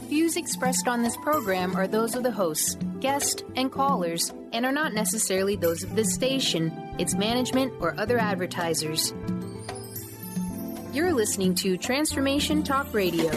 Views expressed on this program are those of the hosts, guests, and callers, and are not necessarily those of this station, its management, or other advertisers. You're listening to Transformation Talk Radio.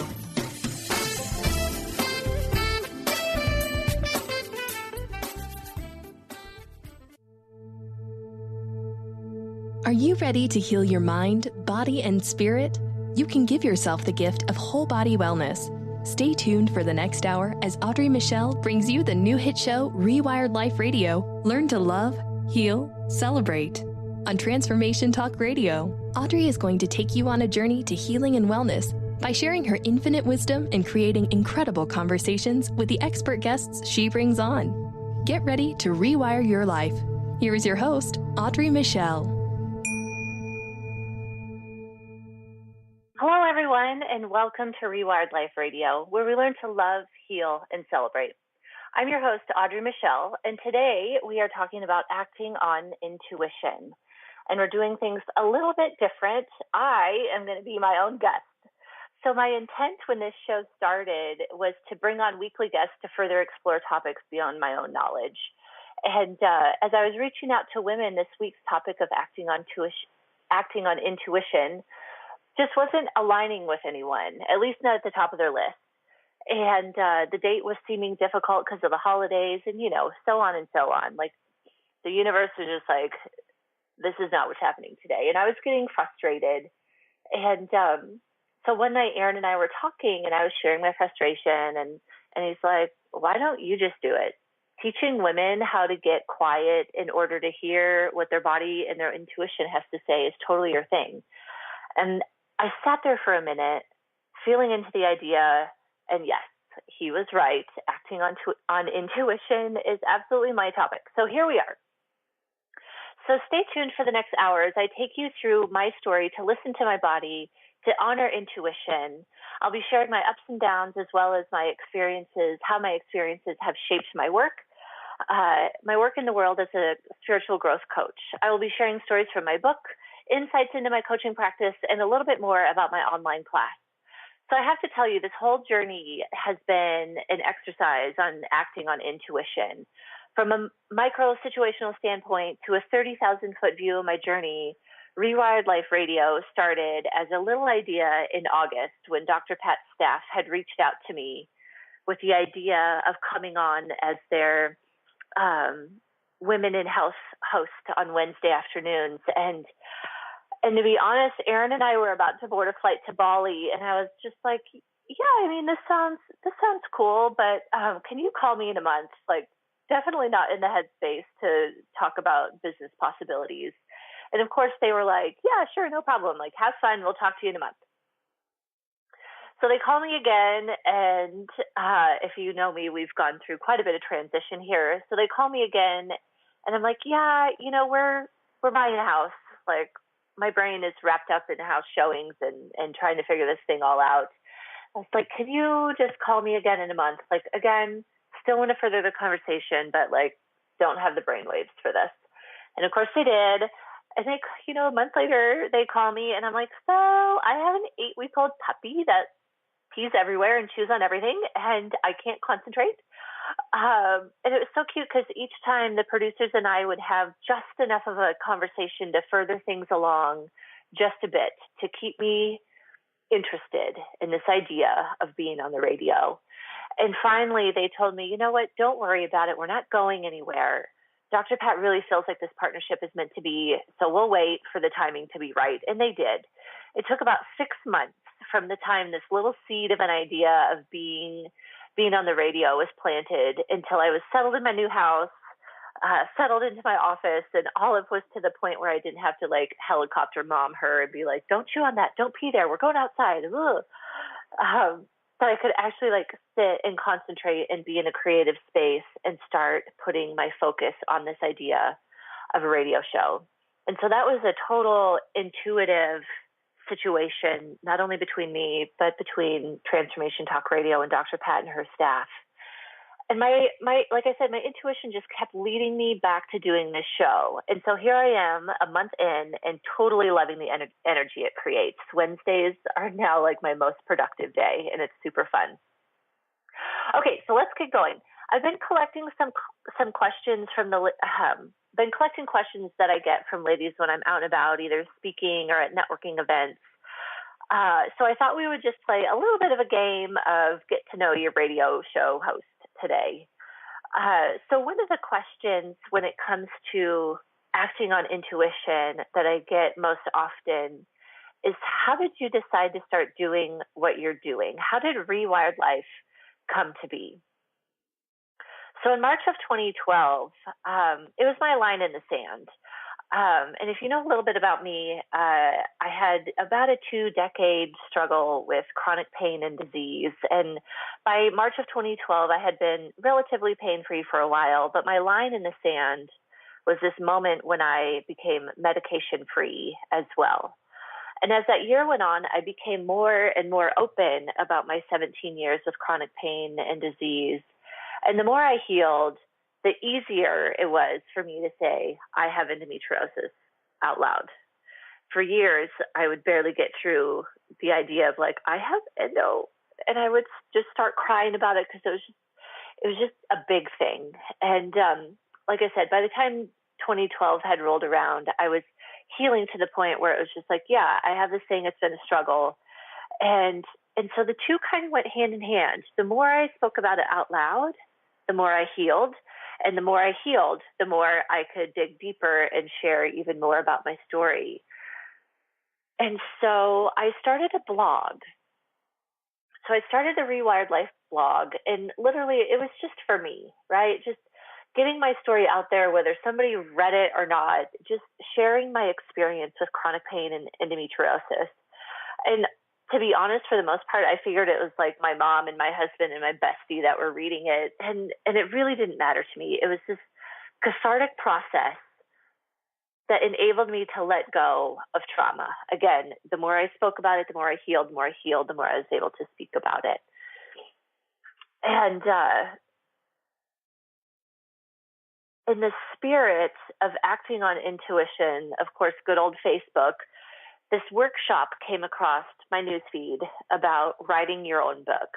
Are you ready to heal your mind, body, and spirit? You can give yourself the gift of whole body wellness. Stay tuned for the next hour as Audrey Michel brings you the new hit show, Rewired Life Radio. Learn to love, heal, celebrate. On Transformation Talk Radio, Audrey is going to take you on a journey to healing and wellness by sharing her infinite wisdom and creating incredible conversations with the expert guests she brings on. Get ready to rewire your life. Here is your host, Audrey Michel. Hello, everyone, and welcome to Rewired Life Radio, where we learn to love, heal, and celebrate. I'm your host, Audrey Michel, and today we are talking about acting on intuition. And we're doing things a little bit different. I am going to be my own guest. So my intent when this show started was to bring on weekly guests to further explore topics beyond my own knowledge. And as I was reaching out to women, this week's topic of acting on intuition just wasn't aligning with anyone, at least not at the top of their list. And the date was seeming difficult because of the holidays and, so on and so on. Like the universe was just like, this is not what's happening today. And I was getting frustrated. And so one night, Aaron and I were talking and I was sharing my frustration. And he's like, why don't you just do it? Teaching women how to get quiet in order to hear what their body and their intuition has to say is totally your thing. And I sat there for a minute, feeling into the idea, and yes, he was right. Acting on intuition is absolutely my topic. So here we are. So stay tuned for the next hour as I take you through my story to listen to my body, to honor intuition. I'll be sharing my ups and downs as well as my experiences, how my experiences have shaped my work in the world as a spiritual growth coach. I will be sharing stories from my book, insights into my coaching practice, and a little bit more about my online class. So I have to tell you, this whole journey has been an exercise on acting on intuition. From a micro situational standpoint to a 30,000-foot view of my journey, Rewired Life Radio started as a little idea in August when Dr. Pat's staff had reached out to me with the idea of coming on as their Women in Health host on Wednesday afternoons. And to be honest, Aaron and I were about to board a flight to Bali, and I was just like, yeah, this sounds cool, but can you call me in a month? Like, definitely not in the headspace to talk about business possibilities. And of course, they were like, yeah, sure, no problem. Like, have fun. We'll talk to you in a month. So they call me again, and if you know me, we've gone through quite a bit of transition here. So they call me again, and I'm like, yeah, we're buying a house. Like, my brain is wrapped up in house showings and trying to figure this thing all out. I was like, can you just call me again in a month? Like, again, still want to further the conversation, but like, don't have the brainwaves for this. And of course they did. I think, a month later they call me and I'm like, so I have an 8-week-old puppy that pees everywhere and chews on everything and I can't concentrate. And it was so cute because each time the producers and I would have just enough of a conversation to further things along just a bit to keep me interested in this idea of being on the radio. And finally, they told me, you know what, don't worry about it. We're not going anywhere. Dr. Pat really feels like this partnership is meant to be, so we'll wait for the timing to be right. And they did. It took about 6 months from the time this little seed of an idea of being on the radio was planted until I was settled in my new house, settled into my office, and Olive was to the point where I didn't have to like helicopter mom her and be like, don't chew on that, don't pee there, we're going outside. But I could actually like sit and concentrate and be in a creative space and start putting my focus on this idea of a radio show. And so that was a total intuitive situation, not only between me, but between Transformation Talk Radio and Dr. Pat and her staff. And my like I said, my intuition just kept leading me back to doing this show. And so here I am a month in and totally loving the energy it creates. Wednesdays are now like my most productive day and it's super fun. Okay, so let's get going. I've been collecting some questions from been collecting questions that I get from ladies when I'm out and about, either speaking or at networking events. So I thought we would just play a little bit of a game of get to know your radio show host today. So one of the questions when it comes to acting on intuition that I get most often is, how did you decide to start doing what you're doing? How did Rewired Life come to be? So in March of 2012, it was my line in the sand. And if you know a little bit about me, I had about a 2-decade struggle with chronic pain and disease. And by March of 2012, I had been relatively pain-free for a while, but my line in the sand was this moment when I became medication-free as well. And as that year went on, I became more and more open about my 17 years of chronic pain and disease. And the more I healed, the easier it was for me to say, I have endometriosis out loud. For years, I would barely get through the idea of like, I have endo. And I would just start crying about it because it was just a big thing. And like I said, by the time 2012 had rolled around, I was healing to the point where it was just like, yeah, I have this thing. It's been a struggle. And so the two kind of went hand in hand. The more I spoke about it out loud, the more I healed. And the more I healed, the more I could dig deeper and share even more about my story. And so I started a blog. So I started the Rewired Life blog, and literally it was just for me, right? Just getting my story out there, whether somebody read it or not, just sharing my experience with chronic pain and endometriosis. And to be honest, for the most part, I figured it was like my mom and my husband and my bestie that were reading it. And it really didn't matter to me. It was this cathartic process that enabled me to let go of trauma. Again, the more I spoke about it, the more I healed, the more I was able to speak about it. And in the spirit of acting on intuition, of course, good old Facebook, this workshop came across my newsfeed about writing your own book.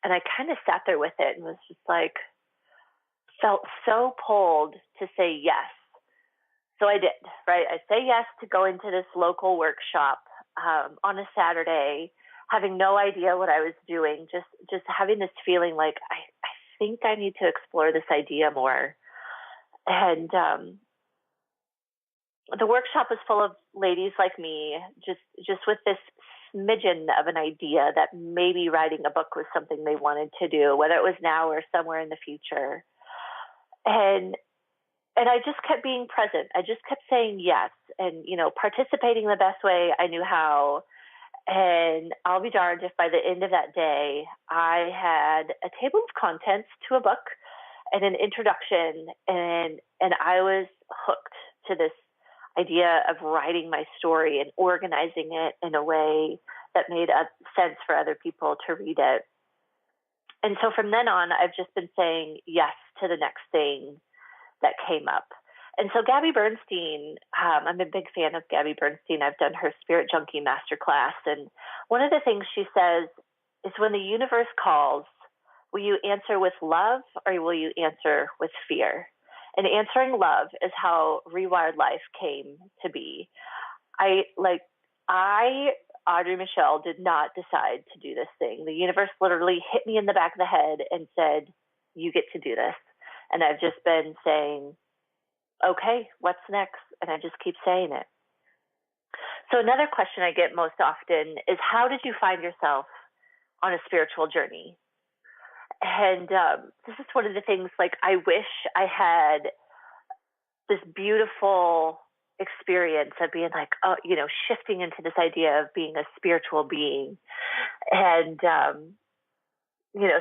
And I kind of sat there with it and was just like, felt so pulled to say yes. So I did, right? I say yes to go into this local workshop on a Saturday, having no idea what I was doing, just having this feeling like, I think I need to explore this idea more. And the workshop was full of ladies like me, just with this smidgen of an idea that maybe writing a book was something they wanted to do, whether it was now or somewhere in the future. And I just kept being present. I just kept saying yes and, participating the best way I knew how. And I'll be darned if by the end of that day, I had a table of contents to a book and an introduction, and I was hooked to this idea of writing my story and organizing it in a way that made sense for other people to read it. And so from then on, I've just been saying yes to the next thing that came up. And so Gabby Bernstein, I'm a big fan of Gabby Bernstein. I've done her Spirit Junkie Masterclass. And one of the things she says is, when the universe calls, will you answer with love or will you answer with fear? And answering love is how Rewired Life came to be. I, Audrey Michel, did not decide to do this thing. The universe literally hit me in the back of the head and said, you get to do this. And I've just been saying, okay, what's next? And I just keep saying it. So another question I get most often is, how did you find yourself on a spiritual journey? And this is one of the things, I wish I had this beautiful experience of being shifting into this idea of being a spiritual being and,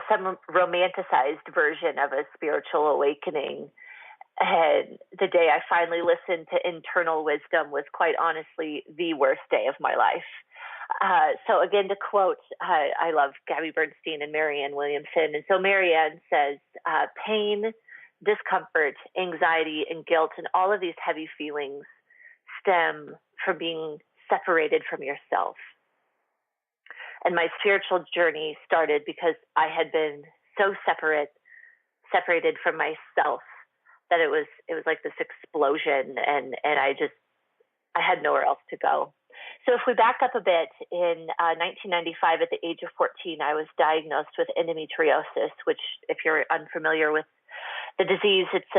some romanticized version of a spiritual awakening. And the day I finally listened to internal wisdom was quite honestly the worst day of my life. So again, to quote, I love Gabby Bernstein and Marianne Williamson. And so Marianne says, pain, discomfort, anxiety, and guilt, and all of these heavy feelings stem from being separated from yourself. And my spiritual journey started because I had been so separated from myself that it was like this explosion, and I had nowhere else to go. So if we back up a bit, in 1995, at the age of 14, I was diagnosed with endometriosis, which, if you're unfamiliar with the disease, it's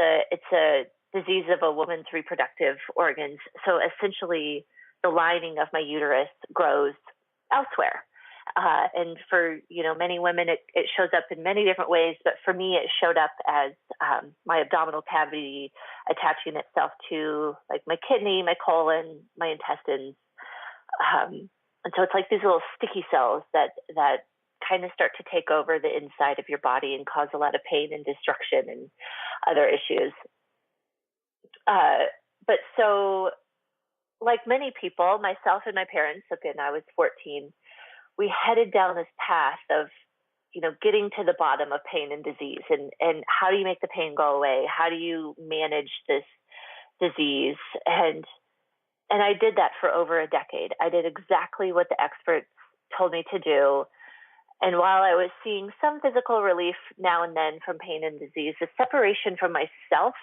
a disease of a woman's reproductive organs. So essentially, the lining of my uterus grows elsewhere. And for, many women, it shows up in many different ways. But for me, it showed up as my abdominal cavity attaching itself to like my kidney, my colon, my intestines. And so it's like these little sticky cells that kind of start to take over the inside of your body and cause a lot of pain and destruction and other issues. But so, like many people, myself and my parents, again, I was 14, we headed down this path of, getting to the bottom of pain and disease, and how do you make the pain go away? How do you manage this disease? And I did that for over a decade. I did exactly what the experts told me to do. And while I was seeing some physical relief now and then from pain and disease, the separation from myself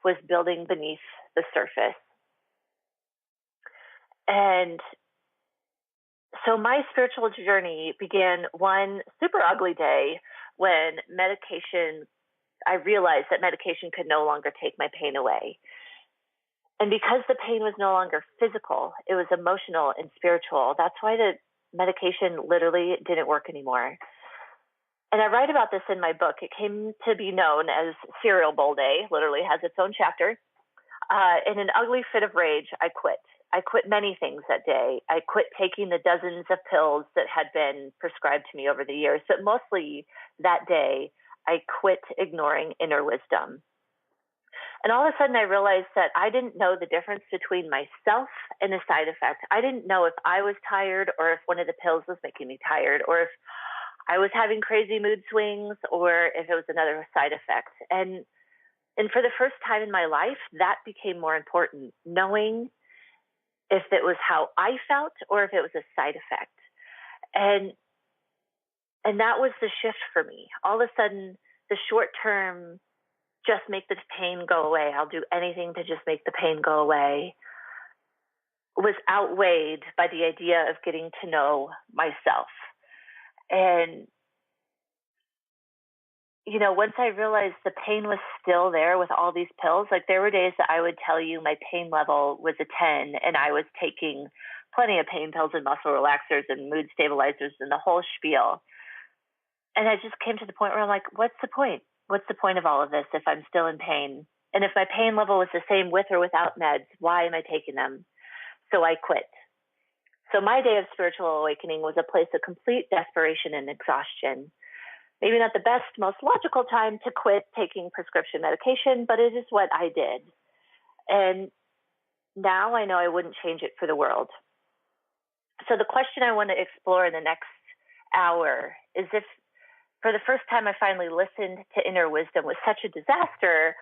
was building beneath the surface. And so my spiritual journey began one super ugly day when I realized that medication could no longer take my pain away. And because the pain was no longer physical, it was emotional and spiritual. That's why the medication literally didn't work anymore. And I write about this in my book. It came to be known as Cereal Bowl Day, literally has its own chapter. In an ugly fit of rage, I quit. I quit many things that day. I quit taking the dozens of pills that had been prescribed to me over the years. But mostly that day, I quit ignoring inner wisdom. And all of a sudden, I realized that I didn't know the difference between myself and a side effect. I didn't know if I was tired or if one of the pills was making me tired, or if I was having crazy mood swings, or if it was another side effect. And for the first time in my life, that became more important, knowing if it was how I felt or if it was a side effect. And that was the shift for me. All of a sudden, the short term, just make the pain go away, I'll do anything to just make the pain go away, was outweighed by the idea of getting to know myself. And, once I realized the pain was still there with all these pills, like there were days that I would tell you my pain level was a 10 and I was taking plenty of pain pills and muscle relaxers and mood stabilizers and the whole spiel. And I just came to the point where I'm like, what's the point? What's the point of all of this if I'm still in pain? And if my pain level was the same with or without meds, why am I taking them? So I quit. So my day of spiritual awakening was a place of complete desperation and exhaustion. Maybe not the best, most logical time to quit taking prescription medication, but it is what I did. And now I know I wouldn't change it for the world. So the question I want to explore in the next hour is, if for the first time I finally listened to inner wisdom was such a disaster,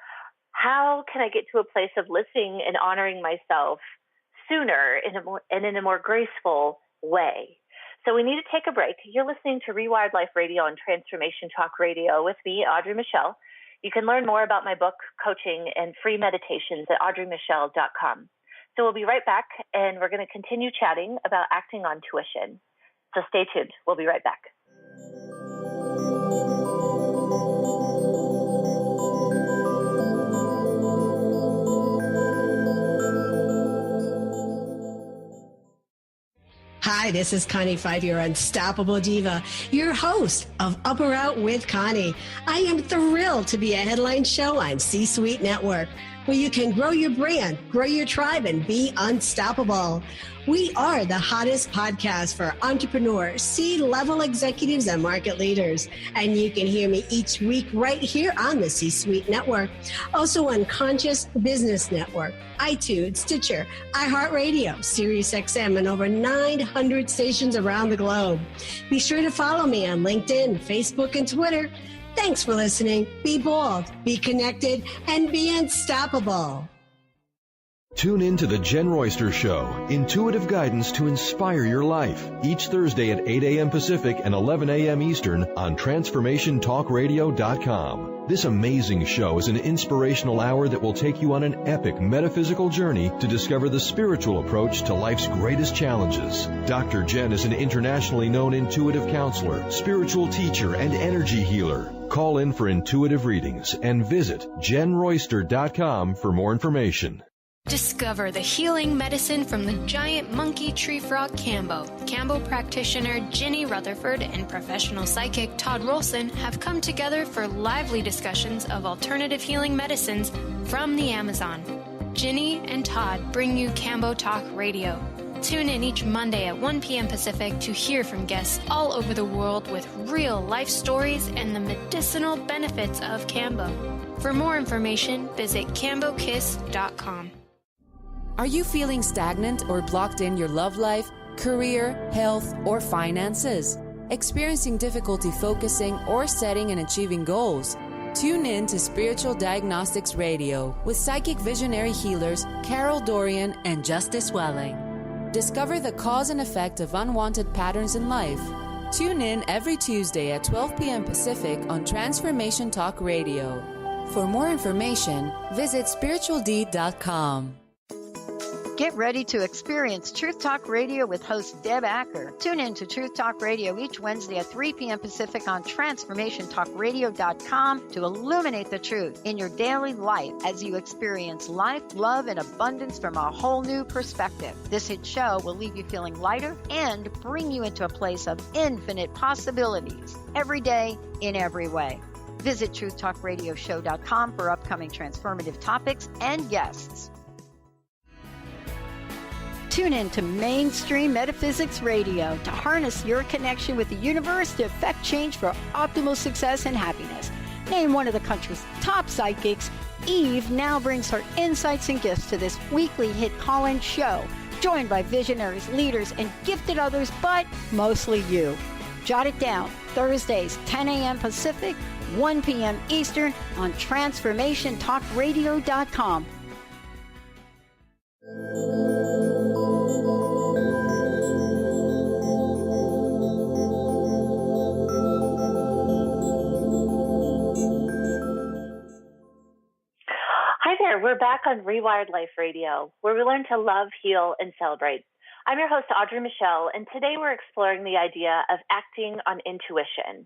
how can I get to a place of listening and honoring myself sooner in a more graceful way? So we need to take a break. You're listening to Rewired Life Radio and Transformation Talk Radio with me, Audrey Michel. You can learn more about my book, coaching, and free meditations at audreymichel.com. So we'll be right back, and we're going to continue chatting about acting on tuition. So stay tuned. We'll be right back. Hi, this is Connie Five, your unstoppable diva, your host of Up or Out with Connie. I am thrilled to be a headline show on C-Suite Network, where you can grow your brand, grow your tribe, and be unstoppable. We are the hottest podcast for entrepreneurs, C-level executives, and market leaders. And you can hear me each week right here on the C-Suite Network. Also on Conscious Business Network, iTunes, Stitcher, iHeartRadio, SiriusXM, and over 900 stations around the globe. Be sure to follow me on LinkedIn, Facebook, and Twitter. Thanks for listening. Be bold, be connected, and be unstoppable. Tune in to The Jen Royster Show, intuitive guidance to inspire your life, each Thursday at 8 a.m. Pacific and 11 a.m. Eastern on TransformationTalkRadio.com. This amazing show is an inspirational hour that will take you on an epic metaphysical journey to discover the spiritual approach to life's greatest challenges. Dr. Jen is an internationally known intuitive counselor, spiritual teacher, and energy healer. Call in for intuitive readings and visit JenRoyster.com for more information. Discover the healing medicine from the giant monkey tree frog Cambo. Cambo practitioner Ginny Rutherford and professional psychic Todd Rolson have come together for lively discussions of alternative healing medicines from the Amazon. Ginny and Todd bring you Cambo Talk Radio. Tune in each Monday at 1 p.m. Pacific to hear from guests all over the world with real life stories and the medicinal benefits of Cambo. For more information, visit CamboKiss.com. Are you feeling stagnant or blocked in your love life, career, health, or finances? Experiencing difficulty focusing or setting and achieving goals? Tune in to Spiritual Diagnostics Radio with psychic visionary healers Carol Dorian and Justice Welling. Discover the cause and effect of unwanted patterns in life. Tune in every Tuesday at 12 p.m. Pacific on Transformation Talk Radio. For more information, visit spiritualdeed.com. Get ready to experience Truth Talk Radio with host Deb Acker. Tune in to Truth Talk Radio each Wednesday at 3 p.m. Pacific on TransformationTalkRadio.com to illuminate the truth in your daily life as you experience life, love, and abundance from a whole new perspective. This hit show will leave you feeling lighter and bring you into a place of infinite possibilities every day in every way. Visit TruthTalkRadioshow.com for upcoming transformative topics and guests. Tune in to Mainstream Metaphysics Radio to harness your connection with the universe to effect change for optimal success and happiness. Named one of the country's top psychics, Eve now brings her insights and gifts to this weekly hit call-in show, joined by visionaries, leaders, and gifted others, but mostly you. Jot it down, Thursdays, 10 a.m. Pacific, 1 p.m. Eastern on TransformationTalkRadio.com. Hi there, we're back on Rewired Life Radio, where we learn to love, heal, and celebrate. I'm your host, Audrey Michel, and today we're exploring the idea of acting on intuition.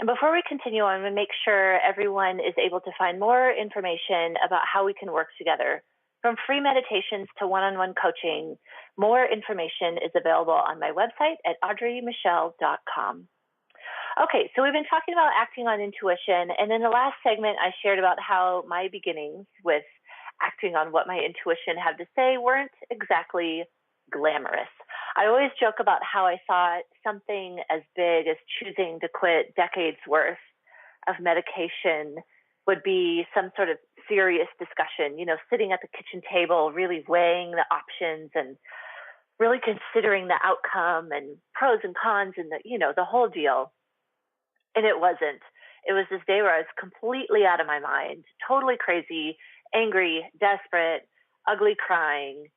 And before we continue on, we make sure everyone is able to find more information about how we can work together. From free meditations to one-on-one coaching, more information is available on my website at audreymichel.com. Okay, so we've been talking about acting on intuition, and in the last segment, I shared about how my beginnings with acting on what my intuition had to say weren't exactly glamorous. I always joke about how I thought something as big as choosing to quit decades worth of medication would be some sort of serious discussion, sitting at the kitchen table, really weighing the options and really considering the outcome and pros and cons and the whole deal. And it wasn't. It was this day where I was completely out of my mind, totally crazy, angry, desperate, ugly crying.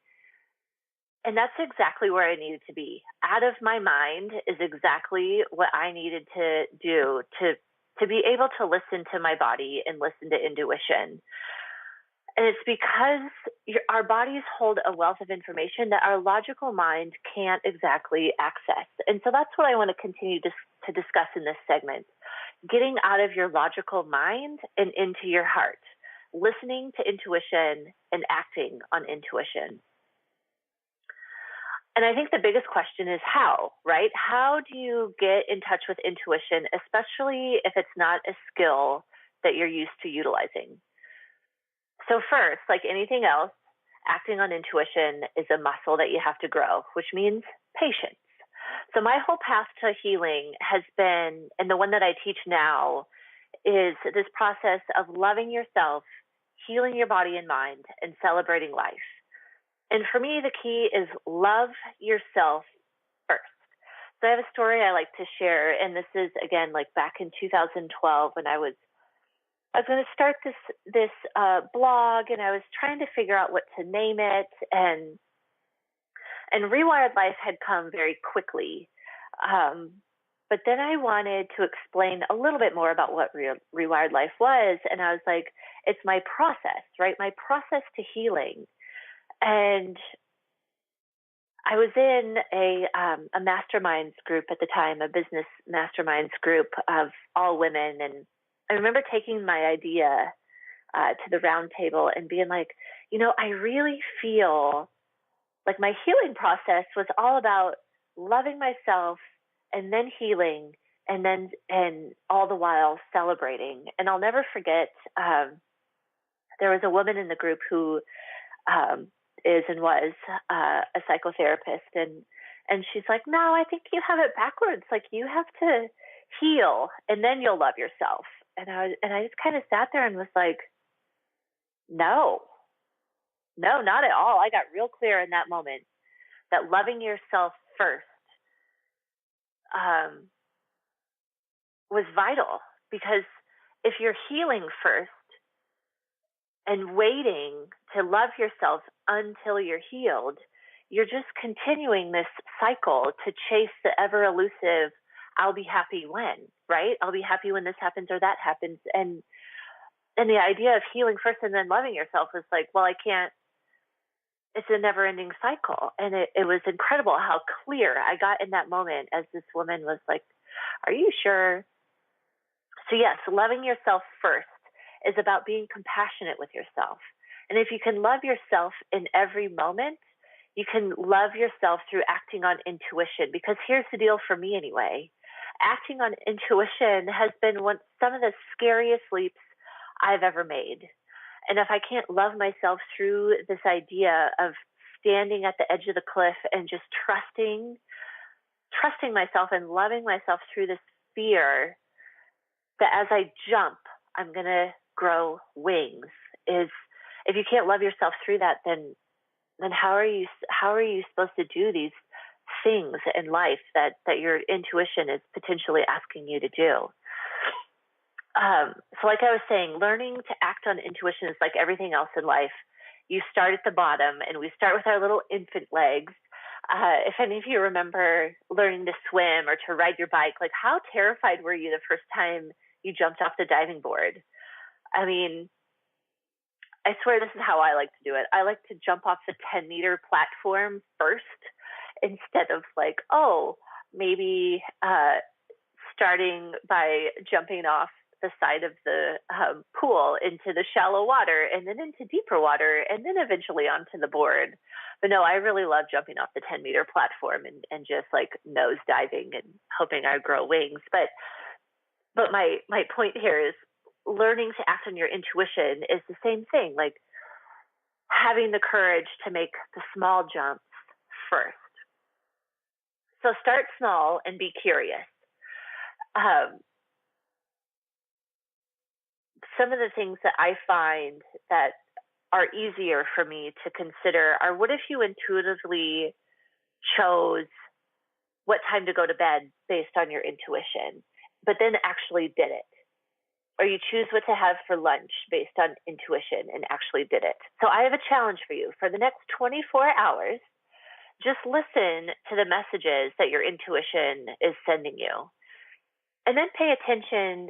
And that's exactly where I needed to be. Out of my mind is exactly what I needed to do to be able to listen to my body and listen to intuition. And it's because our bodies hold a wealth of information that our logical mind can't exactly access. And so that's what I want to continue to discuss in this segment. Getting out of your logical mind and into your heart, listening to intuition and acting on intuition. And I think the biggest question is how, right? How do you get in touch with intuition, especially if it's not a skill that you're used to utilizing? So first, like anything else, acting on intuition is a muscle that you have to grow, which means patience. So my whole path to healing has been, and the one that I teach now, is this process of loving yourself, healing your body and mind, and celebrating life. And for me, the key is love yourself first. So I have a story I like to share, and this is, again, like back in 2012 when I was I was going to start this blog, and I was trying to figure out what to name it, and Rewired Life had come very quickly. But then I wanted to explain a little bit more about what Rewired Life was, and I was like, it's my process, right? My process to healing. And I was in a masterminds group at the time, a business masterminds group of all women, and I remember taking my idea to the round table and being like, I really feel like my healing process was all about loving myself and then healing and all the while celebrating. And I'll never forget, there was a woman in the group who is and was a psychotherapist, and she's like, no, I think you have it backwards. Like, you have to heal and then you'll love yourself. And I just kind of sat there and was like, no, not at all. I got real clear in that moment that loving yourself first was vital, because if you're healing first and waiting to love yourself until you're healed, you're just continuing this cycle to chase the ever elusive, I'll be happy when, right? I'll be happy when this happens or that happens. And the idea of healing first and then loving yourself was like, well, I can't, it's a never ending cycle. And it was incredible how clear I got in that moment as this woman was like, are you sure? So yes, loving yourself first is about being compassionate with yourself. And if you can love yourself in every moment, you can love yourself through acting on intuition. Because here's the deal for me anyway. Acting on intuition has been some of the scariest leaps I've ever made. And if I can't love myself through this idea of standing at the edge of the cliff and just trusting myself and loving myself through this fear that as I jump, I'm going to grow wings, is if you can't love yourself through that, then how are you supposed to do these things in life that your intuition is potentially asking you to do? So like I was saying, learning to act on intuition is like everything else in life. You start at the bottom, and we start with our little infant legs. If any of you remember learning to swim or to ride your bike, like how terrified were you the first time you jumped off the diving board? I mean, I swear this is how I like to do it. I like to jump off the 10-meter platform first instead of like, maybe starting by jumping off the side of the pool into the shallow water and then into deeper water and then eventually onto the board. But no, I really love jumping off the 10-meter platform and just like nose diving and hoping I grow wings. But my point here is learning to act on your intuition is the same thing, like having the courage to make the small jumps first. So start small and be curious. Some of the things that I find that are easier for me to consider are, what if you intuitively chose what time to go to bed based on your intuition, but then actually did it? Or you choose what to have for lunch based on intuition and actually did it. So I have a challenge for you. For the next 24 hours, just listen to the messages that your intuition is sending you. And then pay attention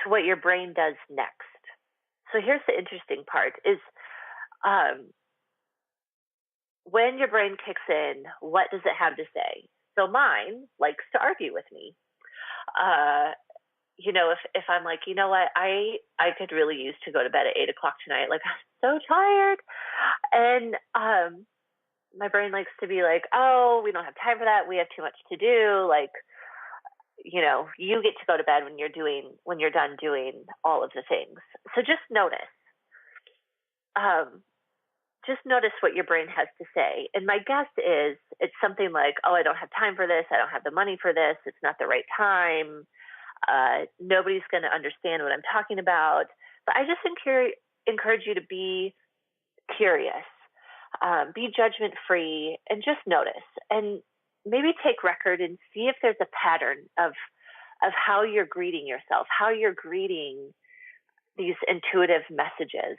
to what your brain does next. So here's the interesting part is when your brain kicks in, what does it have to say? So mine likes to argue with me. If I'm like, you know what, I could really use to go to bed at 8 o'clock tonight. Like, I'm so tired. And my brain likes to be like, oh, we don't have time for that. We have too much to do. Like, you get to go to bed when you're done doing all of the things. So just notice. Just notice what your brain has to say. And my guess is it's something like, oh, I don't have time for this. I don't have the money for this. It's not the right time. Nobody's going to understand what I'm talking about. But I just encourage you to be curious, be judgment-free, and just notice. And maybe take record and see if there's a pattern of how you're greeting yourself, how you're greeting these intuitive messages.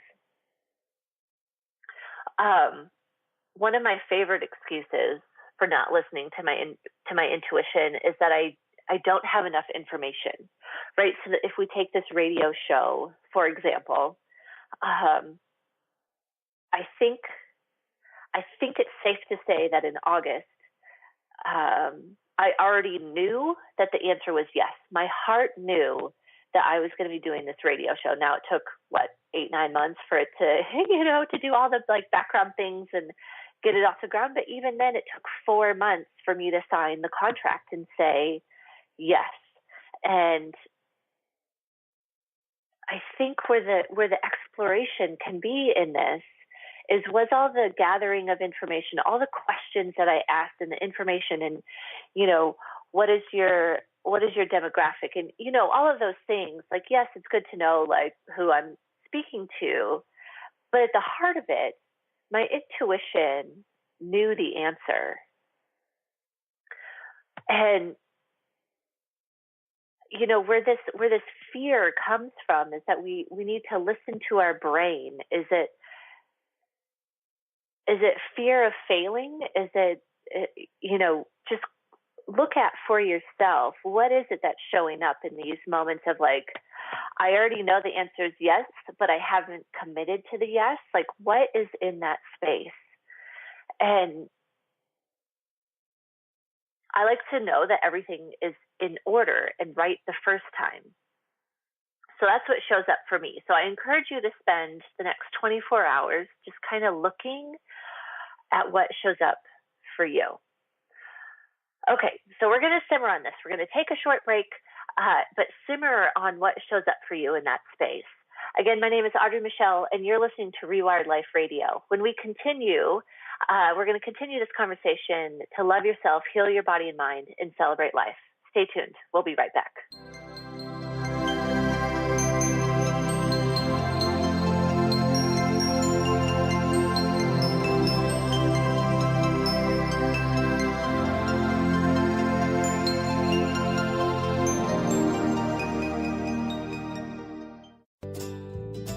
One of my favorite excuses for not listening to my intuition is that I don't have enough information, right? So that if we take this radio show, for example, I think it's safe to say that in August, I already knew that the answer was yes. My heart knew that I was going to be doing this radio show. Now it took 8-9 months for it to, to do all the background things and get it off the ground. But even then, it took 4 months for me to sign the contract and say yes. And I think where the exploration can be in this was all the gathering of information, all the questions that I asked, and the information, and what is your demographic, and all of those things. Yes, it's good to know who I'm speaking to, but at the heart of it, my intuition knew the answer. And where this fear comes from is that we need to listen to our brain. Is it fear of failing? Is it just look at for yourself, what is it that's showing up in these moments of I already know the answer is yes, but I haven't committed to the yes. What is in that space? And I like to know that everything is in order and right the first time. So that's what shows up for me. So I encourage you to spend the next 24 hours just kind of looking at what shows up for you. Okay, so we're going to simmer on this. We're going to take a short break, but simmer on what shows up for you in that space. Again, my name is Audrey Michel, and you're listening to Rewired Life Radio. When we continue, we're going to continue this conversation to love yourself, heal your body and mind, and celebrate life. Stay tuned. We'll be right back.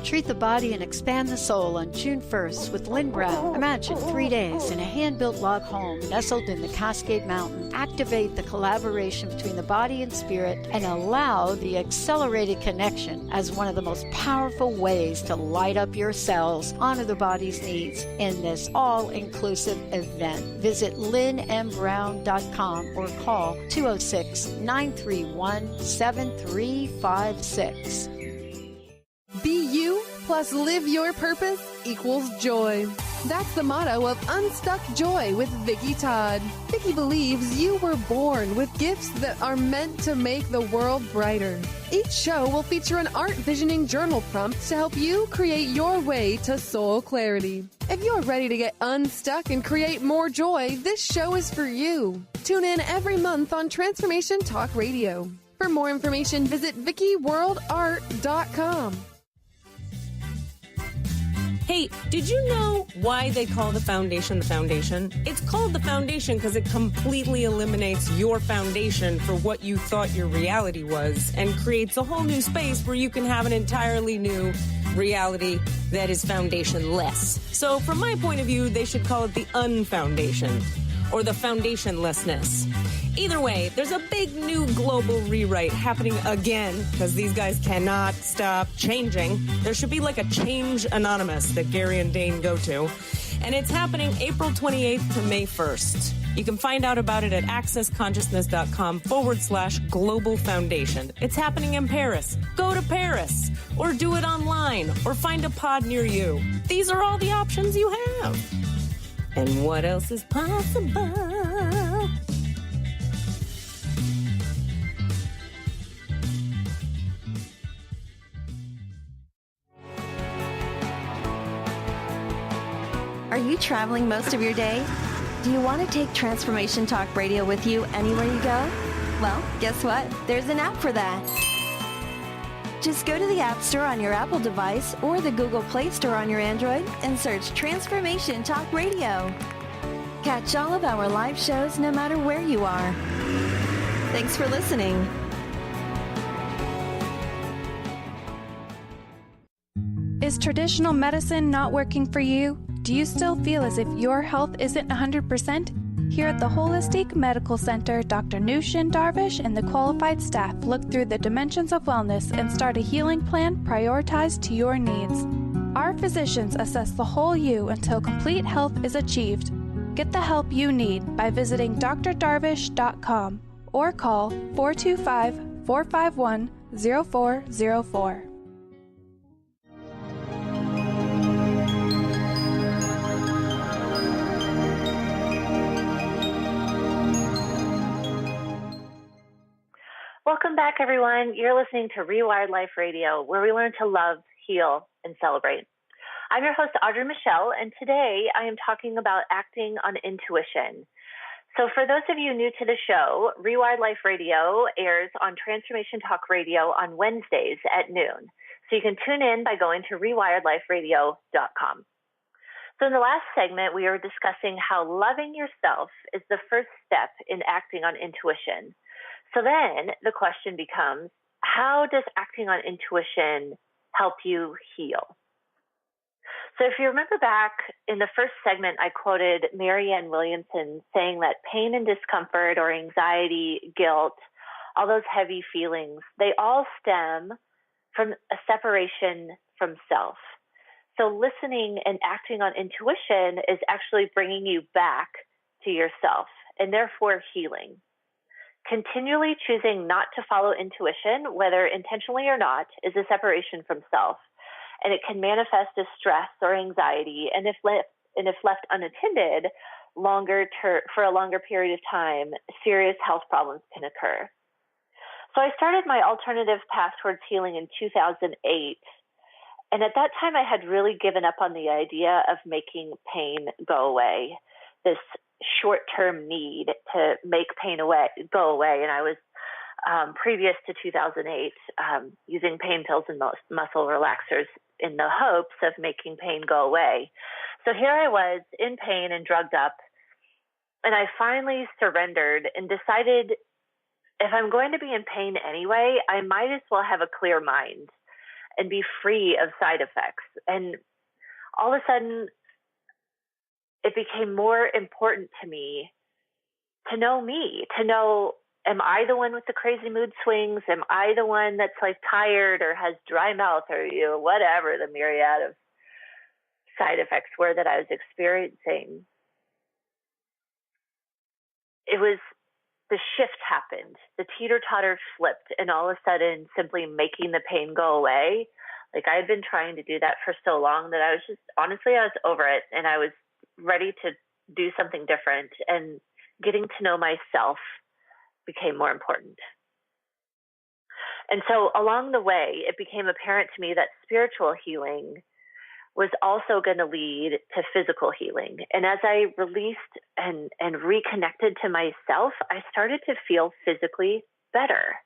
Treat the Body and Expand the Soul on June 1st with Lynn Brown. Imagine 3 days in a hand-built log home nestled in the Cascade Mountain. Activate the collaboration between the body and spirit and allow the accelerated connection as one of the most powerful ways to light up your cells, honor the body's needs in this all-inclusive event. Visit lynnmbrown.com or call 206-931-7356. Be you plus live your purpose equals joy. That's the motto of Unstuck Joy with Vicki Todd. Vicki believes you were born with gifts that are meant to make the world brighter. Each show will feature an art visioning journal prompt to help you create your way to soul clarity. If you're ready to get unstuck and create more joy, this show is for you. Tune in every month on Transformation Talk Radio. For more information, visit VickiWorldArt.com. Hey, did you know why they call the foundation? It's called the foundation because it completely eliminates your foundation for what you thought your reality was and creates a whole new space where you can have an entirely new reality that is foundationless. So from my point of view, they should call it the unfoundation or the foundationlessness. Either way, there's a big new global rewrite happening again because these guys cannot stop changing. There should be a Change Anonymous that Gary and Dane go to. And it's happening April 28th to May 1st. You can find out about it at accessconsciousness.com/global foundation. It's happening in Paris. Go to Paris or do it online or find a pod near you. These are all the options you have. And what else is possible? Are you traveling most of your day? Do you want to take Transformation Talk Radio with you anywhere you go? Well, guess what? There's an app for that. Just go to the App Store on your Apple device or the Google Play Store on your Android and search Transformation Talk Radio. Catch all of our live shows no matter where you are. Thanks for listening. Is traditional medicine not working for you? Do you still feel as if your health isn't 100%? Here at the Holistic Medical Center, Dr. Nushin Darvish and the qualified staff look through the dimensions of wellness and start a healing plan prioritized to your needs. Our physicians assess the whole you until complete health is achieved. Get the help you need by visiting drdarvish.com or call 425-451-0404. Welcome back, everyone. You're listening to Rewired Life Radio, where we learn to love, heal, and celebrate. I'm your host, Audrey Michel, and today I am talking about acting on intuition. So for those of you new to the show, Rewired Life Radio airs on Transformation Talk Radio on Wednesdays at noon. So you can tune in by going to rewiredliferadio.com. So in the last segment, we were discussing how loving yourself is the first step in acting on intuition. So then the question becomes, how does acting on intuition help you heal? So if you remember back in the first segment, I quoted Marianne Williamson saying that pain and discomfort or anxiety, guilt, all those heavy feelings, they all stem from a separation from self. So listening and acting on intuition is actually bringing you back to yourself and therefore healing. Continually choosing not to follow intuition, whether intentionally or not, is a separation from self, and it can manifest as stress or anxiety, and if left unattended, for a longer period of time, serious health problems can occur. So I started my alternative path towards healing in 2008, and at that time I had really given up on the idea of making pain go away, this short-term need to make pain go away. And I was, previous to 2008, using pain pills and muscle relaxers in the hopes of making pain go away. So here I was in pain and drugged up, and I finally surrendered and decided if I'm going to be in pain anyway, I might as well have a clear mind and be free of side effects. And all of a sudden, it became more important to me, to know, am I the one with the crazy mood swings? Am I the one that's like tired or has dry mouth or whatever the myriad of side effects were that I was experiencing? It was the shift happened. The teeter-totter flipped, and all of a sudden simply making the pain go away. Like I had been trying to do that for so long that I was over it, and I was ready to do something different, and getting to know myself became more important. And so along the way, it became apparent to me that spiritual healing was also going to lead to physical healing. And as I released and reconnected to myself, I started to feel physically better.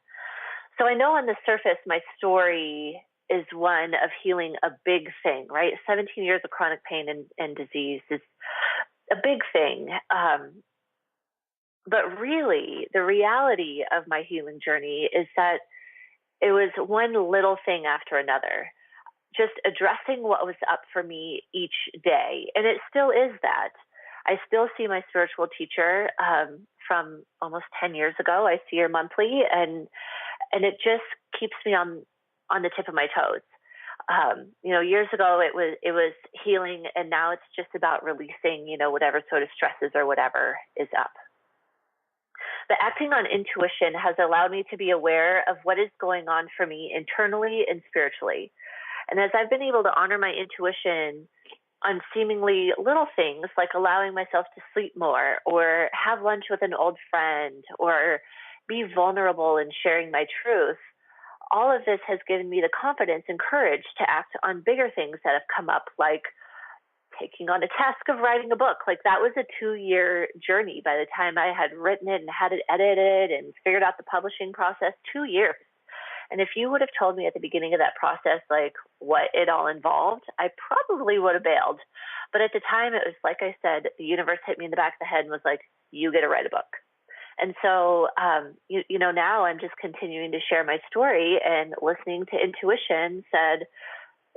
So I know on the surface, my story is one of healing a big thing, right? 17 years of chronic pain and disease is a big thing. But really, the reality of my healing journey is that it was one little thing after another, just addressing what was up for me each day. And it still is that. I still see my spiritual teacher from almost 10 years ago. I see her monthly, and it just keeps me on the tip of my toes. Years ago it was healing, and now it's just about releasing, whatever sort of stresses or whatever is up. But acting on intuition has allowed me to be aware of what is going on for me internally and spiritually. And as I've been able to honor my intuition on seemingly little things, like allowing myself to sleep more or have lunch with an old friend or be vulnerable in sharing my truth, all of this has given me the confidence and courage to act on bigger things that have come up, like taking on a task of writing a book. Like that was a 2-year journey by the time I had written it and had it edited and figured out the publishing process. 2 years. And if you would have told me at the beginning of that process, like what it all involved, I probably would have bailed. But at the time, it was like I said, the universe hit me in the back of the head and was like, you get to write a book. And so, now I'm just continuing to share my story, and listening to intuition said,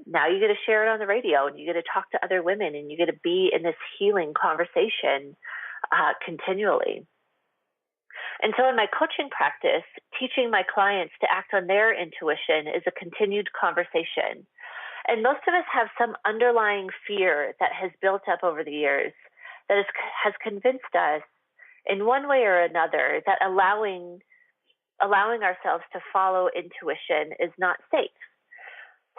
now you get to share it on the radio, and you get to talk to other women, and you get to be in this healing conversation continually. And so in my coaching practice, teaching my clients to act on their intuition is a continued conversation. And most of us have some underlying fear that has built up over the years that has convinced us in one way or another that allowing ourselves to follow intuition is not safe.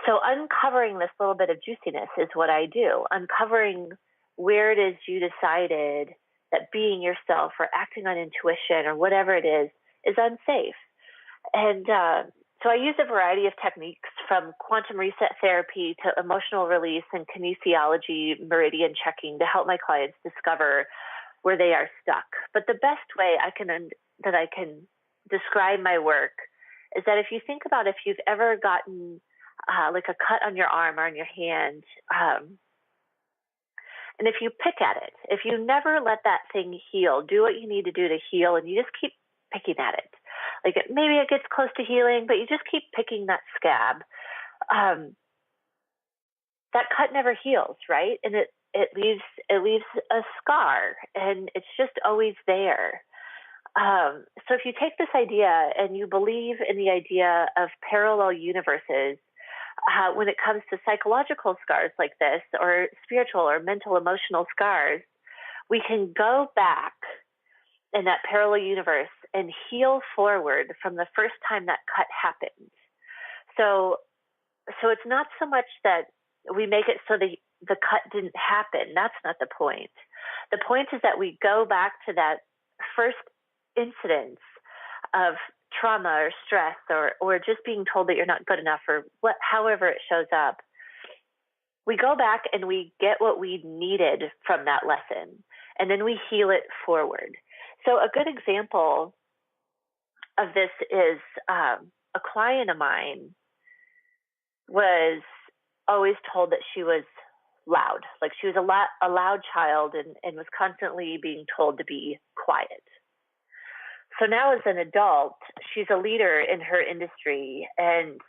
So uncovering this little bit of juiciness is what I do, uncovering where it is you decided that being yourself or acting on intuition or whatever it is unsafe. And so I use a variety of techniques, from quantum reset therapy to emotional release and kinesiology, meridian checking, to help my clients discover where they are stuck. But the best way I can describe my work is that if you think about if you've ever gotten like a cut on your arm or on your hand, and if you pick at it, if you never let that thing heal, do what you need to do to heal, and you just keep picking at it. Like maybe it gets close to healing, but you just keep picking that scab. That cut never heals, right? And it leaves a scar, and it's just always there. So if you take this idea and you believe in the idea of parallel universes, when it comes to psychological scars like this, or spiritual or mental, emotional scars, we can go back in that parallel universe and heal forward from the first time that cut happened. So it's not so much that we make it so the cut didn't happen. That's not the point. The point is that we go back to that first incidence of trauma or stress or just being told that you're not good enough, or however it shows up. We go back and we get what we needed from that lesson, and then we heal it forward. So a good example of this is a client of mine was always told that she was loud, like she was a loud child, and was constantly being told to be quiet. So now as an adult, she's a leader in her industry, and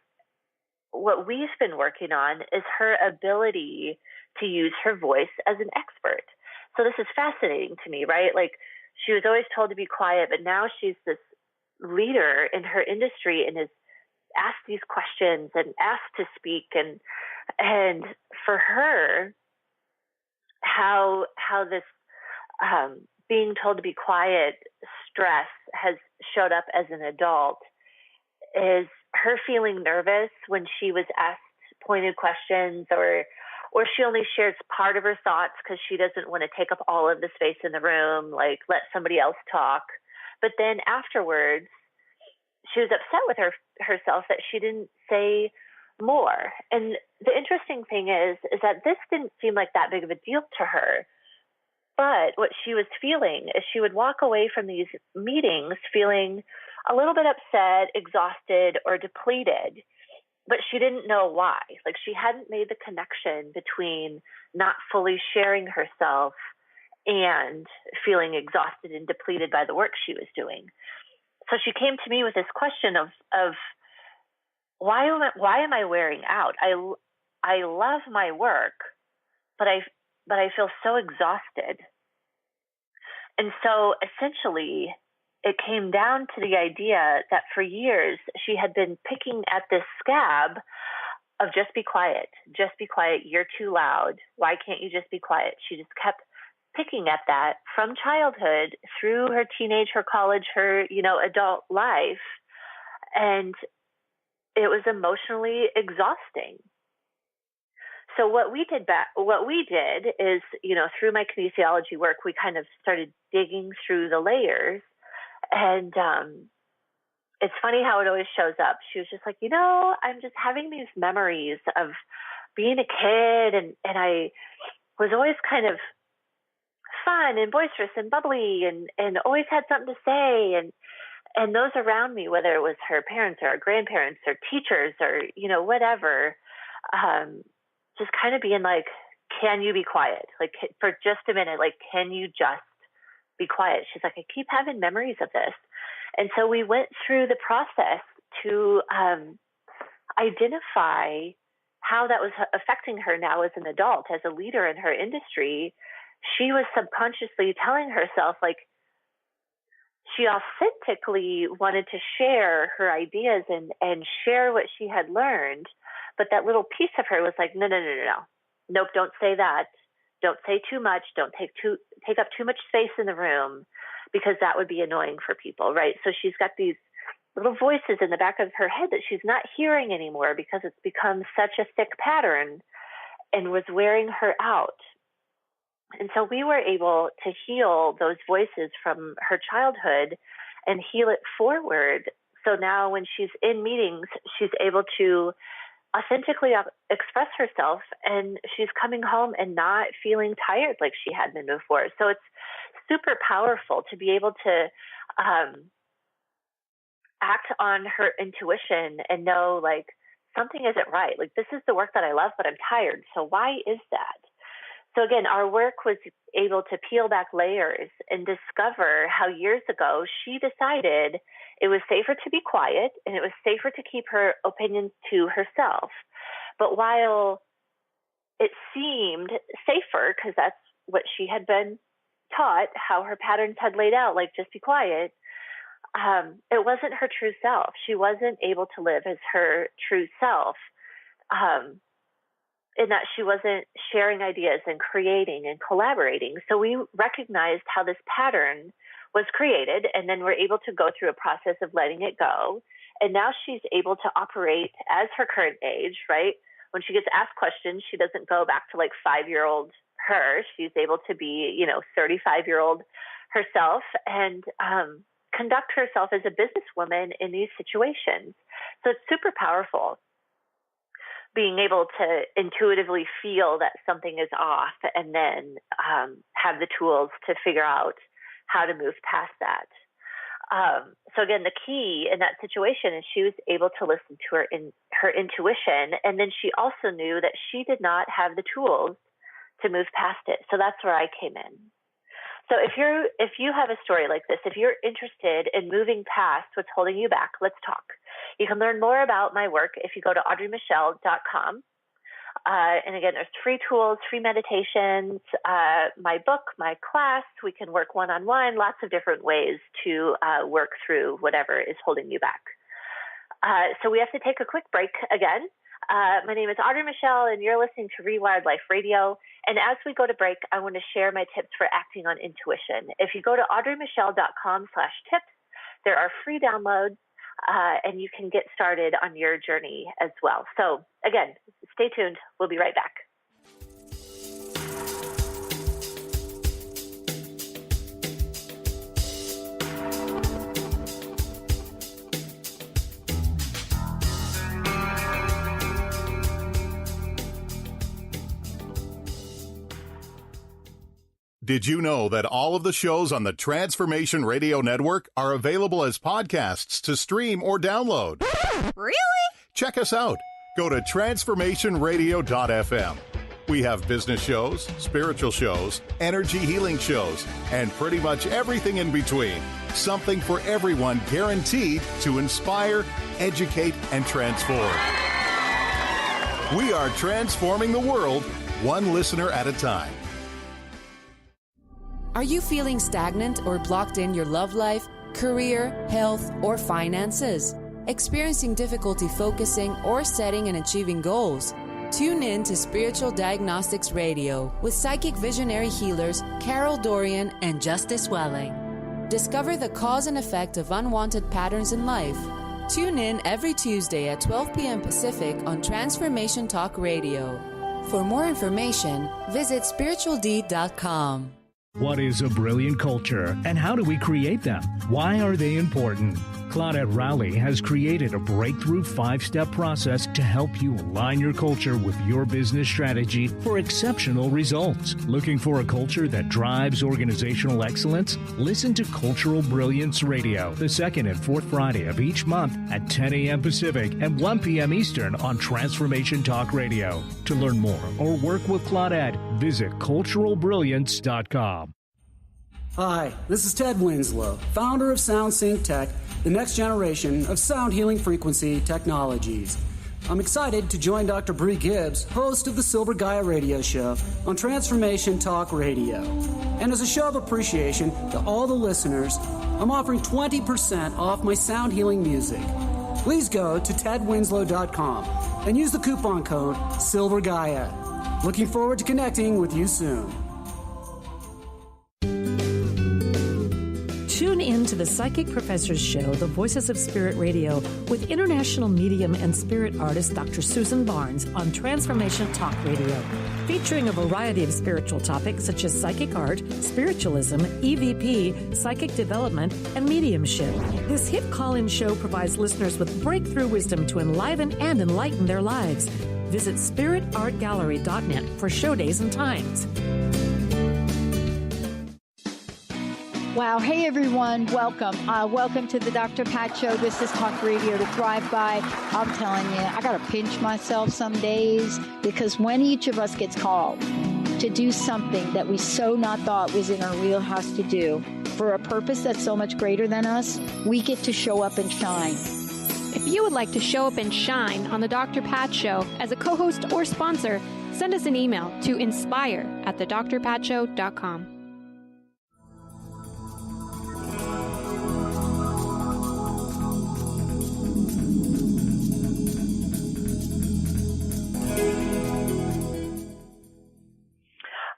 what we've been working on is her ability to use her voice as an expert. So this is fascinating to me, right? Like she was always told to be quiet, but now she's this leader in her industry and is asked these questions and asked to speak. And for her, how this being told to be quiet stress has showed up as an adult is her feeling nervous when she was asked pointed questions, or she only shares part of her thoughts because she doesn't want to take up all of the space in the room, like let somebody else talk. But then afterwards, she was upset with herself that she didn't say more. And the interesting thing is that this didn't seem like that big of a deal to her. But what she was feeling is she would walk away from these meetings feeling a little bit upset, exhausted, or depleted, but she didn't know why. Like she hadn't made the connection between not fully sharing herself and feeling exhausted and depleted by the work she was doing. So she came to me with this question of why am I wearing out? I love my work, but I feel so exhausted. And so essentially it came down to the idea that for years she had been picking at this scab of just be quiet, you're too loud, why can't you just be quiet? She just kept picking at that from childhood through her teenage, her college, her adult life, and it was emotionally exhausting. So what we did is, through my kinesiology work, we kind of started digging through the layers, and it's funny how it always shows up. She was just like, I'm just having these memories of being a kid, and I was always kind of fun and boisterous and bubbly and always had something to say, and those around me, whether it was her parents or her grandparents or teachers or whatever, just kind of being like, can you be quiet? Like for just a minute, like, can you just be quiet? She's like, I keep having memories of this. And so we went through the process to identify how that was affecting her now as an adult, as a leader in her industry, she was subconsciously telling herself, like, she authentically wanted to share her ideas and share what she had learned. But that little piece of her was like, no. Nope, don't say that. Don't say too much. Don't take up too much space in the room, because that would be annoying for people, right? So she's got these little voices in the back of her head that she's not hearing anymore because it's become such a thick pattern and was wearing her out. And so we were able to heal those voices from her childhood and heal it forward. So now when she's in meetings, she's able to authentically express herself, and she's coming home and not feeling tired like she had been before. So it's super powerful to be able to act on her intuition and know, like, something isn't right. Like, this is the work that I love, but I'm tired. So why is that? So again, our work was able to peel back layers and discover how years ago she decided it was safer to be quiet and it was safer to keep her opinions to herself. But while it seemed safer, because that's what she had been taught, how her patterns had laid out, like, just be quiet, it wasn't her true self. She wasn't able to live as her true self. In that she wasn't sharing ideas and creating and collaborating. So we recognized how this pattern was created, and then we're able to go through a process of letting it go. And now she's able to operate as her current age, right? When she gets asked questions, she doesn't go back to like 5-year-old her. She's able to be, 35-year-old herself and conduct herself as a businesswoman in these situations. So it's super powerful, being able to intuitively feel that something is off and then have the tools to figure out how to move past that. So again, the key in that situation is she was able to listen to her intuition, and then she also knew that she did not have the tools to move past it. So that's where I came in. So if you have a story like this, if you're interested in moving past what's holding you back, let's talk. You can learn more about my work if you go to audreymichel.com. And again, there's free tools, free meditations, my book, my class. We can work one-on-one, lots of different ways to work through whatever is holding you back. So we have to take a quick break again. My name is Audrey Michel, and you're listening to Rewired Life Radio. And as we go to break, I want to share my tips for acting on intuition. If you go to audreymichel.com/tips, there are free downloads, and you can get started on your journey as well. So again, stay tuned. We'll be right back. Did you know that all of the shows on the Transformation Radio Network are available as podcasts to stream or download? Really? Check us out. Go to transformationradio.fm. We have business shows, spiritual shows, energy healing shows, and pretty much everything in between. Something for everyone, guaranteed to inspire, educate, and transform. We are transforming the world, one listener at a time. Are you feeling stagnant or blocked in your love life, career, health, or finances? Experiencing difficulty focusing or setting and achieving goals? Tune in to Spiritual Diagnostics Radio with psychic visionary healers Carol Dorian and Justice Welling. Discover the cause and effect of unwanted patterns in life. Tune in every Tuesday at 12 p.m. Pacific on Transformation Talk Radio. For more information, visit spiritualdeed.com. What is a brilliant culture, and how do we create them? Why are they important? Claudette Rowley has created a breakthrough 5-step process to help you align your culture with your business strategy for exceptional results. Looking for a culture that drives organizational excellence? Listen to Cultural Brilliance Radio, the second and fourth Friday of each month at 10 a.m. Pacific and 1 p.m. Eastern on Transformation Talk Radio. To learn more or work with Claudette, visit culturalbrilliance.com. Hi, this is Ted Winslow, founder of SoundSync Tech, the next generation of sound healing frequency technologies. I'm excited to join Dr. Bree Gibbs, host of the Silver Gaia radio show on Transformation Talk Radio. And as a show of appreciation to all the listeners, I'm offering 20% off my sound healing music. Please go to tedwinslow.com and use the coupon code SilverGaia. Looking forward to connecting with you soon. Tune in to the Psychic Professors Show, The Voices of Spirit Radio, with international medium and spirit artist Dr. Susan Barnes on Transformation Talk Radio, featuring a variety of spiritual topics such as psychic art, spiritualism, EVP, psychic development, and mediumship. This hit call-in show provides listeners with breakthrough wisdom to enliven and enlighten their lives. Visit spiritartgallery.net for show days and times. Wow. Hey, everyone. Welcome. Welcome to the Dr. Pat Show. This is Talk Radio to Thrive By. I'm telling you, I got to pinch myself some days, because when each of us gets called to do something that we so not thought was in our wheelhouse to do for a purpose that's so much greater than us, we get to show up and shine. If you would like to show up and shine on the Dr. Pat Show as a co-host or sponsor, send us an email to inspire@thedrpatshow.com.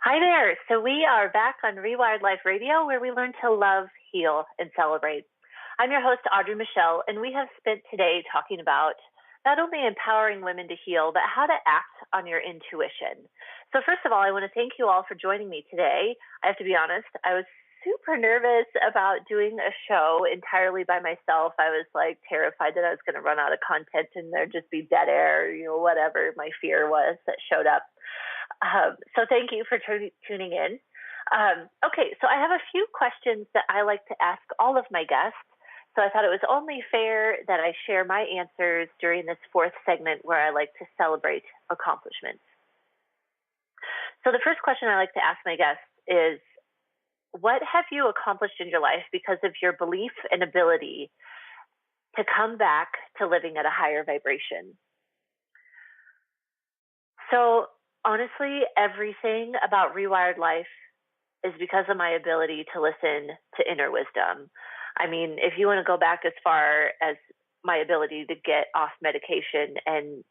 Hi there. So we are back on Rewired Life Radio, where we learn to love, heal, and celebrate. I'm your host, Audrey Michel, and we have spent today talking about not only empowering women to heal, but how to act on your intuition. So first of all, I want to thank you all for joining me today. I have to be honest, I was super nervous about doing a show entirely by myself. I was like terrified that I was going to run out of content and there'd just be dead air, whatever my fear was that showed up. So thank you for tuning in. Okay, so I have a few questions that I like to ask all of my guests. So I thought it was only fair that I share my answers during this fourth segment where I like to celebrate accomplishments. So the first question I like to ask my guests is, what have you accomplished in your life because of your belief and ability to come back to living at a higher vibration? So honestly, everything about Rewired Life is because of my ability to listen to inner wisdom. I mean, if you want to go back as far as my ability to get off medication and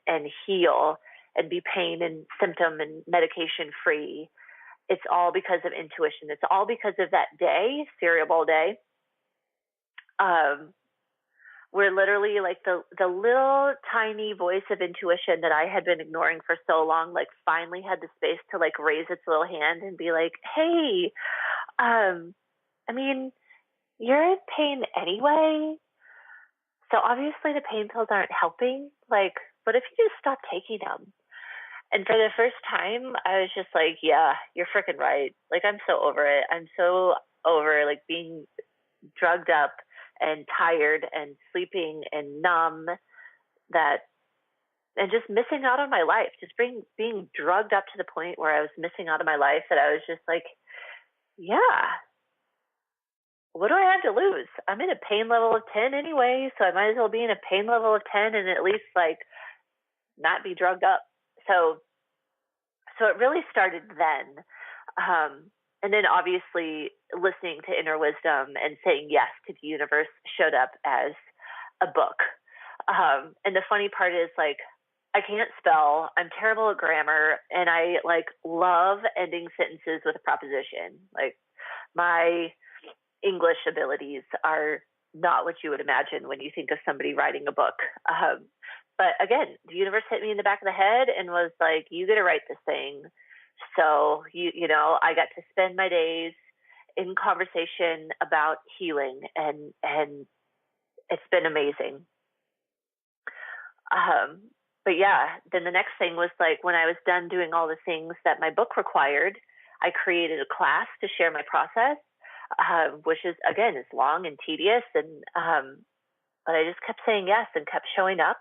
heal and be pain and symptom and medication free, it's all because of intuition. It's all because of that day, cereal bowl day, where literally like the little tiny voice of intuition that I had been ignoring for so long, like finally had the space to like raise its little hand and be like, hey, you're in pain anyway. So obviously the pain pills aren't helping. Like, what if you just stop taking them? And for the first time, I was just like, yeah, you're freaking right. Like, I'm so over it. I'm so over like being drugged up and tired and sleeping and numb and just missing out on my life, just being drugged up to the point where I was missing out on my life, that I was just like, yeah, what do I have to lose? I'm in a pain level of 10 anyway, so I might as well be in a pain level of 10 and at least like not be drugged up. So it really started then. And then obviously listening to inner wisdom and saying yes to the universe showed up as a book. And the funny part is, like, I can't spell, I'm terrible at grammar, and I like love ending sentences with a proposition. Like, my English abilities are not what you would imagine when you think of somebody writing a book. But again, the universe hit me in the back of the head and was like, you got to write this thing. So, I got to spend my days in conversation about healing, and it's been amazing. But yeah, then the next thing was like, when I was done doing all the things that my book required, I created a class to share my process, which is, again, is long and tedious. And, but I just kept saying yes and kept showing up.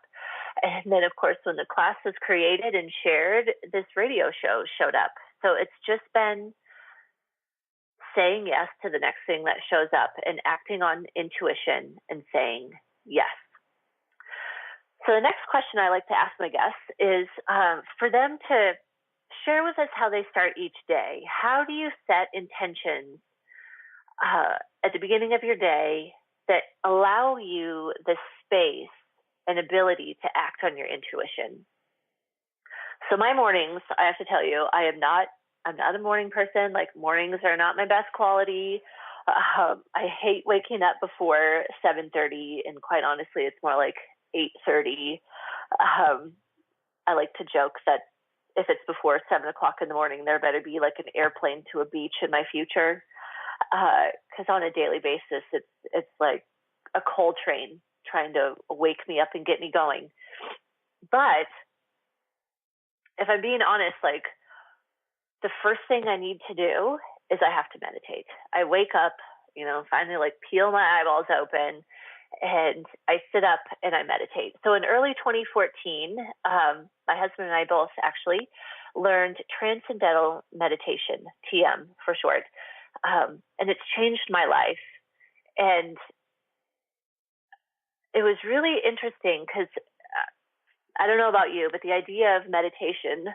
And then, of course, when the class was created and shared, this radio show showed up. So it's just been saying yes to the next thing that shows up and acting on intuition and saying yes. So the next question I like to ask my guests is for them to share with us how they start each day. How do you set intentions at the beginning of your day that allow you the space and ability to act on your intuition? So my mornings, I have to tell you, I'm not a morning person. Like, mornings are not my best quality. I hate waking up before 7:30, and quite honestly, it's more like 8:30. I like to joke that if it's before 7 o'clock in the morning, there better be like an airplane to a beach in my future. Because on a daily basis, it's like a coal train trying to wake me up and get me going. But if I'm being honest, like, the first thing I need to do is I have to meditate. I wake up, finally like peel my eyeballs open, and I sit up and I meditate. So in early 2014, my husband and I both actually learned Transcendental Meditation, TM for short. And it's changed my life. And it was really interesting because I don't know about you, but the idea of meditation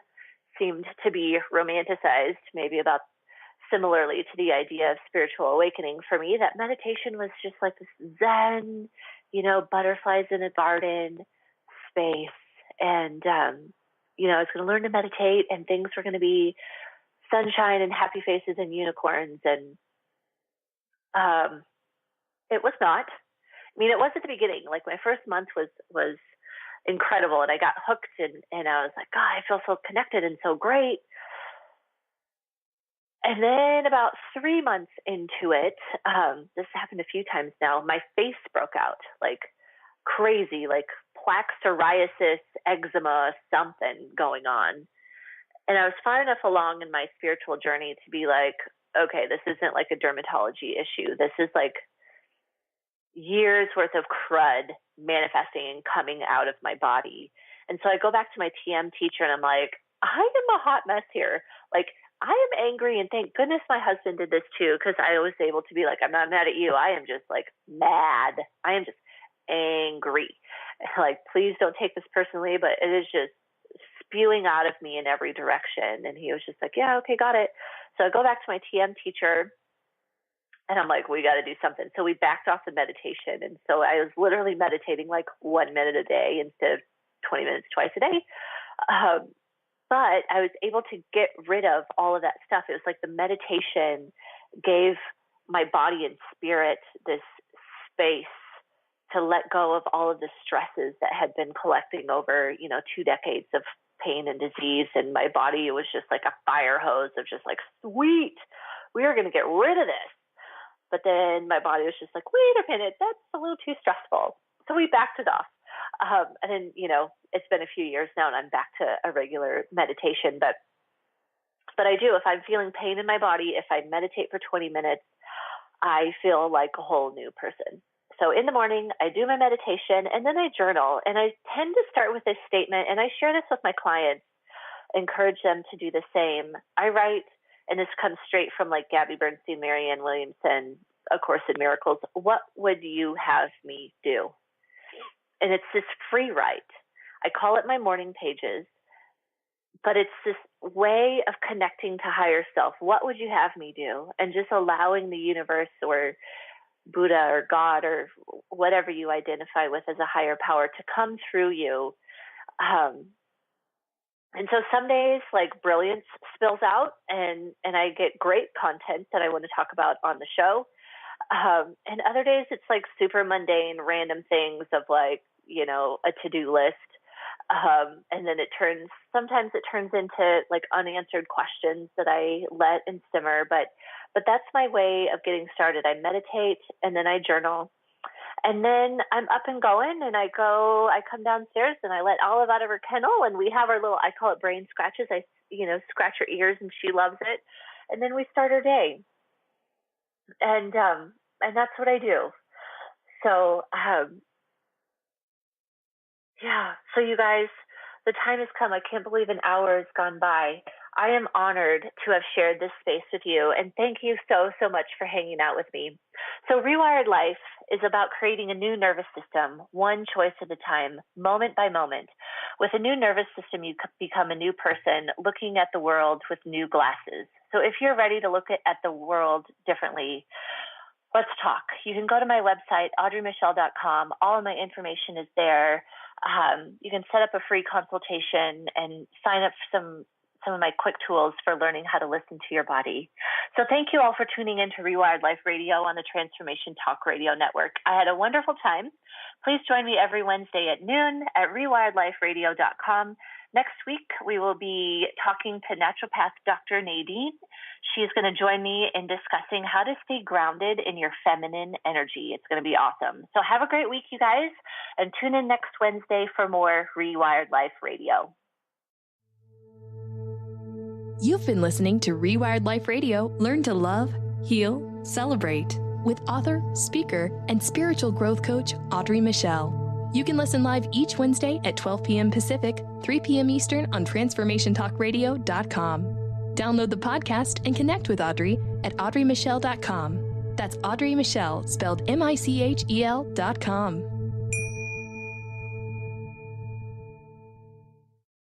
seemed to be romanticized, maybe about similarly to the idea of spiritual awakening. For me, that meditation was just like this Zen, butterflies in a garden space. And, I was going to learn to meditate, and things were going to be sunshine and happy faces and unicorns. And it was not. I mean, it was at the beginning. Like, my first month was incredible, and I got hooked, and I was like, God, I feel so connected and so great. And then about 3 months into it, this happened a few times now, my face broke out like crazy, like plaque psoriasis, eczema, something going on. And I was far enough along in my spiritual journey to be like, okay, this isn't like a dermatology issue. This is like years worth of crud manifesting and coming out of my body. And so I go back to my TM teacher, and I'm like, I am a hot mess here. Like, I am angry, and thank goodness my husband did this too, because I was able to be like, I'm not mad at you. I am just like mad. I am just angry. Like, please don't take this personally, but it is just spewing out of me in every direction. And he was just like, yeah, okay, got it. So I go back to my TM teacher, and I'm like, we got to do something. So we backed off the meditation. And so I was literally meditating like 1 minute a day instead of 20 minutes twice a day. But I was able to get rid of all of that stuff. It was like the meditation gave my body and spirit this space to let go of all of the stresses that had been collecting over, 2 decades of pain and disease. And my body was just like a fire hose of just like, sweet, we are going to get rid of this. But then my body was just like, wait a minute, that's a little too stressful. So we backed it off. And then, it's been a few years now, and I'm back to a regular meditation. But I do, if I'm feeling pain in my body, if I meditate for 20 minutes, I feel like a whole new person. So in the morning, I do my meditation, and then I journal. And I tend to start with this statement, and I share this with my clients, encourage them to do the same. I write, and this comes straight from like Gabby Bernstein, Marianne Williamson, A Course in Miracles. What would you have me do? And it's this free write. I call it my morning pages, but it's this way of connecting to higher self. What would you have me do? And just allowing the universe or Buddha or God or whatever you identify with as a higher power to come through you. And so some days, like, brilliance spills out, and I get great content that I want to talk about on the show. And other days it's like super mundane, random things of like, a to-do list. And then sometimes it turns into like unanswered questions that I let and simmer, but that's my way of getting started. I meditate, and then I journal, and then I'm up and going, and I come downstairs, and I let Olive out of her kennel, and we have our little, I call it brain scratches. I, scratch her ears, and she loves it. And then we start our day. And that's what I do. So, yeah. So you guys, the time has come. I can't believe an hour has gone by. I am honored to have shared this space with you, and thank you so, so much for hanging out with me. So Rewired Life is about creating a new nervous system, one choice at a time, moment by moment. With a new nervous system, you become a new person looking at the world with new glasses. So if you're ready to look at the world differently, let's talk. You can go to my website, audreymichel.com. All of my information is there. You can set up a free consultation and sign up for some of my quick tools for learning how to listen to your body. So thank you all for tuning in to Rewired Life Radio on the Transformation Talk Radio Network. I had a wonderful time. Please join me every Wednesday at noon at rewiredliferadio.com. Next week, we will be talking to naturopath Dr. Nadine. She's going to join me in discussing how to stay grounded in your feminine energy. It's going to be awesome. So have a great week, you guys, and tune in next Wednesday for more Rewired Life Radio. You've been listening to Rewired Life Radio. Learn to love, heal, celebrate with author, speaker, and spiritual growth coach Audrey Michel. You can listen live each Wednesday at 12 p.m. Pacific, 3 p.m. Eastern on TransformationTalkRadio.com. Download the podcast and connect with Audrey at audreymichel.com. That's Audrey Michel, spelled Michel.com.